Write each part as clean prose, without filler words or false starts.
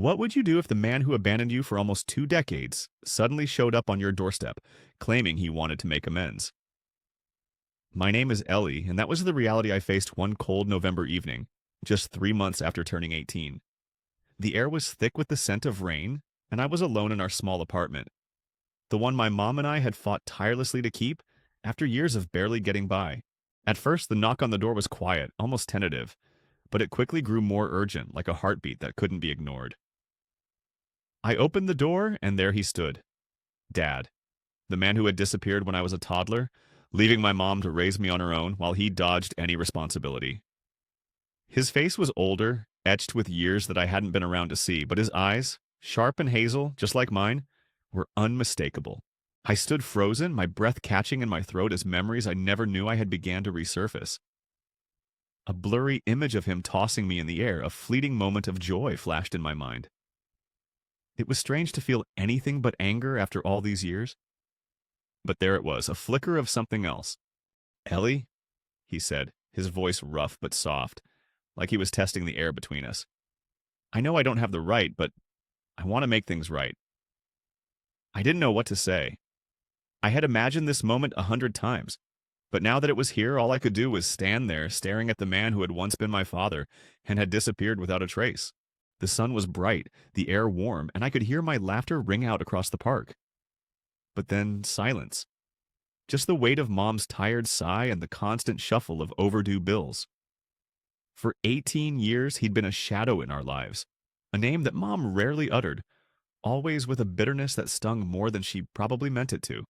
What would you do if the man who abandoned you for almost 2 decades suddenly showed up on your doorstep, claiming he wanted to make amends? My name is Ellie, and that was the reality I faced one cold November evening, just 3 months after turning 18. The air was thick with the scent of rain, and I was alone in our small apartment, the one my mom and I had fought tirelessly to keep after years of barely getting by. At first, the knock on the door was quiet, almost tentative, but it quickly grew more urgent, like a heartbeat that couldn't be ignored. I opened the door, and there he stood. Dad, the man who had disappeared when I was a toddler, leaving my mom to raise me on her own while he dodged any responsibility. His face was older, etched with years that I hadn't been around to see, but his eyes, sharp and hazel, just like mine, were unmistakable. I stood frozen, my breath catching in my throat as memories I never knew I had began to resurface. A blurry image of him tossing me in the air, a fleeting moment of joy flashed in my mind. It was strange to feel anything but anger after all these years. But there it was, a flicker of something else. "Ellie?" he said, his voice rough but soft, like he was testing the air between us. "I know I don't have the right, but I want to make things right." I didn't know what to say. I had imagined this moment 100 times, but now that it was here, all I could do was stand there, staring at the man who had once been my father and had disappeared without a trace. The sun was bright, the air warm, and I could hear my laughter ring out across the park. But then silence. Just the weight of Mom's tired sigh and the constant shuffle of overdue bills. For 18 years, he'd been a shadow in our lives, a name that Mom rarely uttered, always with a bitterness that stung more than she probably meant it to.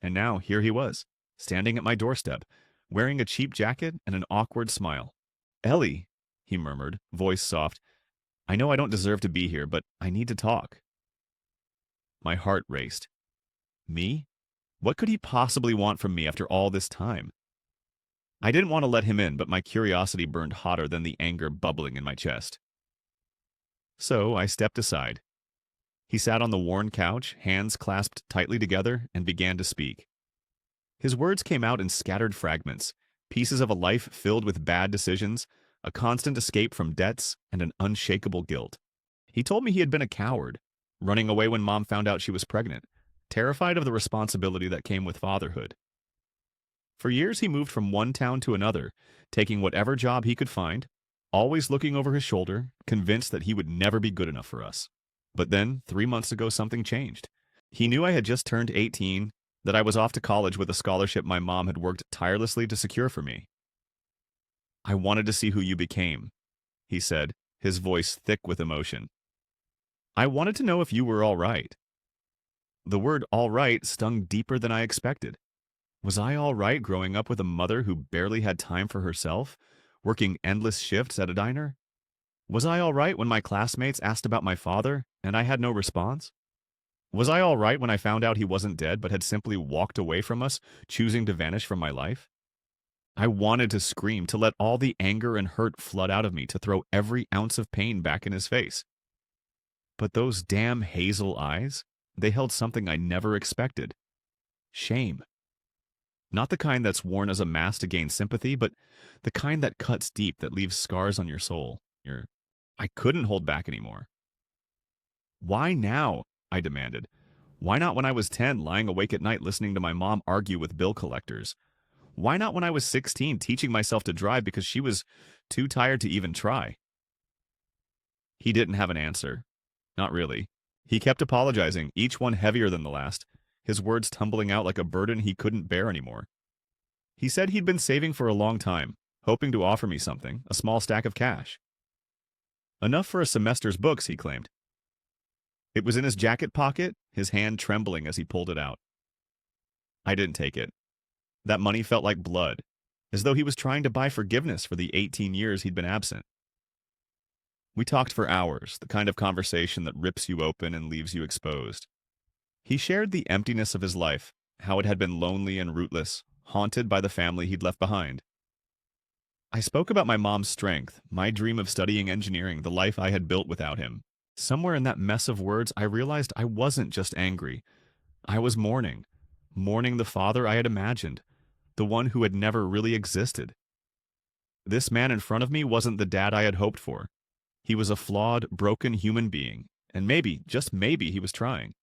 And now here he was, standing at my doorstep, wearing a cheap jacket and an awkward smile. "Ellie," he murmured, voice soft, "I know I don't deserve to be here, but I need to talk." My heart raced. Me? What could he possibly want from me after all this time? I didn't want to let him in, but my curiosity burned hotter than the anger bubbling in my chest. So I stepped aside. He sat on the worn couch, hands clasped tightly together, and began to speak. His words came out in scattered fragments, pieces of a life filled with bad decisions, a constant escape from debts, and an unshakable guilt. He told me he had been a coward, running away when Mom found out she was pregnant, terrified of the responsibility that came with fatherhood. For years he moved from one town to another, taking whatever job he could find, always looking over his shoulder, convinced that he would never be good enough for us. But then, 3 months ago, something changed. He knew I had just turned 18, that I was off to college with a scholarship my mom had worked tirelessly to secure for me. "I wanted to see who you became," he said, his voice thick with emotion. "I wanted to know if you were all right." The word "all right" stung deeper than I expected. Was I all right growing up with a mother who barely had time for herself, working endless shifts at a diner? Was I all right when my classmates asked about my father, and I had no response? Was I all right when I found out he wasn't dead but had simply walked away from us, choosing to vanish from my life? I wanted to scream, to let all the anger and hurt flood out of me, to throw every ounce of pain back in his face. But those damn hazel eyes, they held something I never expected. Shame. Not the kind that's worn as a mask to gain sympathy, but the kind that cuts deep, that leaves scars on your soul. I couldn't hold back anymore. "Why now?" I demanded. "Why not when I was 10, lying awake at night listening to my mom argue with bill collectors? Why not when I was 16, teaching myself to drive because she was too tired to even try?" He didn't have an answer. Not really. He kept apologizing, each one heavier than the last, his words tumbling out like a burden he couldn't bear anymore. He said he'd been saving for a long time, hoping to offer me something, a small stack of cash. Enough for a semester's books, he claimed. It was in his jacket pocket, his hand trembling as he pulled it out. I didn't take it. That money felt like blood, as though he was trying to buy forgiveness for the 18 years he'd been absent. We talked for hours, the kind of conversation that rips you open and leaves you exposed. He shared the emptiness of his life, how it had been lonely and rootless, haunted by the family he'd left behind. I spoke about my mom's strength, my dream of studying engineering, the life I had built without him. Somewhere in that mess of words, I realized I wasn't just angry. I was mourning the father I had imagined, the one who had never really existed. This man in front of me wasn't the dad I had hoped for. He was a flawed, broken human being, and maybe, just maybe, he was trying.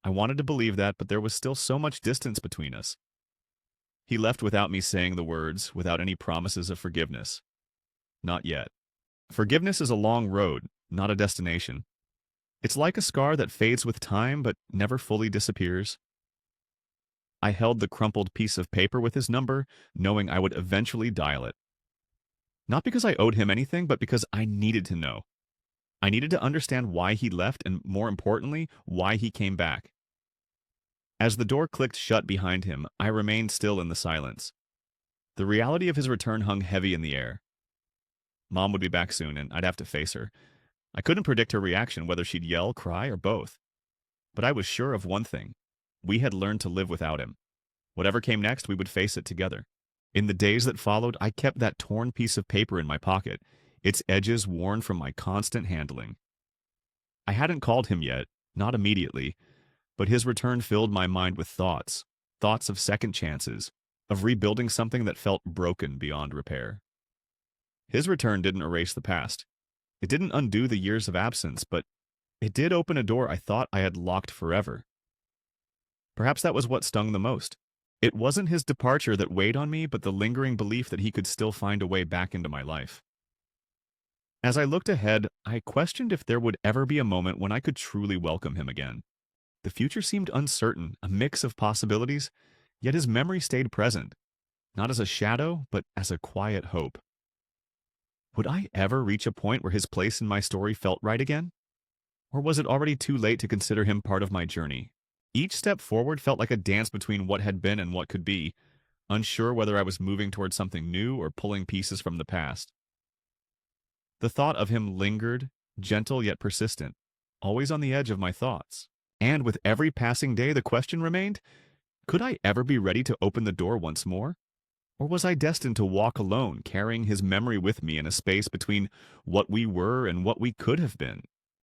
I wanted to believe that, but there was still so much distance between us. He left without me saying the words, without any promises of forgiveness. Not yet. Forgiveness is a long road, not a destination. It's like a scar that fades with time but never fully disappears. I held the crumpled piece of paper with his number, knowing I would eventually dial it. Not because I owed him anything, but because I needed to know. I needed to understand why he left and, more importantly, why he came back. As the door clicked shut behind him, I remained still in the silence. The reality of his return hung heavy in the air. Mom would be back soon, and I'd have to face her. I couldn't predict her reaction, whether she'd yell, cry, or both. But I was sure of one thing. We had learned to live without him. Whatever came next, we would face it together. In the days that followed, I kept that torn piece of paper in my pocket, its edges worn from my constant handling. I hadn't called him yet, not immediately, but his return filled my mind with thoughts of second chances, of rebuilding something that felt broken beyond repair. His return didn't erase the past. It didn't undo the years of absence, but it did open a door I thought I had locked forever. Perhaps that was what stung the most. It wasn't his departure that weighed on me, but the lingering belief that he could still find a way back into my life. As I looked ahead, I questioned if there would ever be a moment when I could truly welcome him again. The future seemed uncertain, a mix of possibilities, yet his memory stayed present, not as a shadow, but as a quiet hope. Would I ever reach a point where his place in my story felt right again? Or was it already too late to consider him part of my journey? Each step forward felt like a dance between what had been and what could be, unsure whether I was moving towards something new or pulling pieces from the past. The thought of him lingered, gentle yet persistent, always on the edge of my thoughts. And with every passing day, the question remained, could I ever be ready to open the door once more? Or was I destined to walk alone, carrying his memory with me in a space between what we were and what we could have been?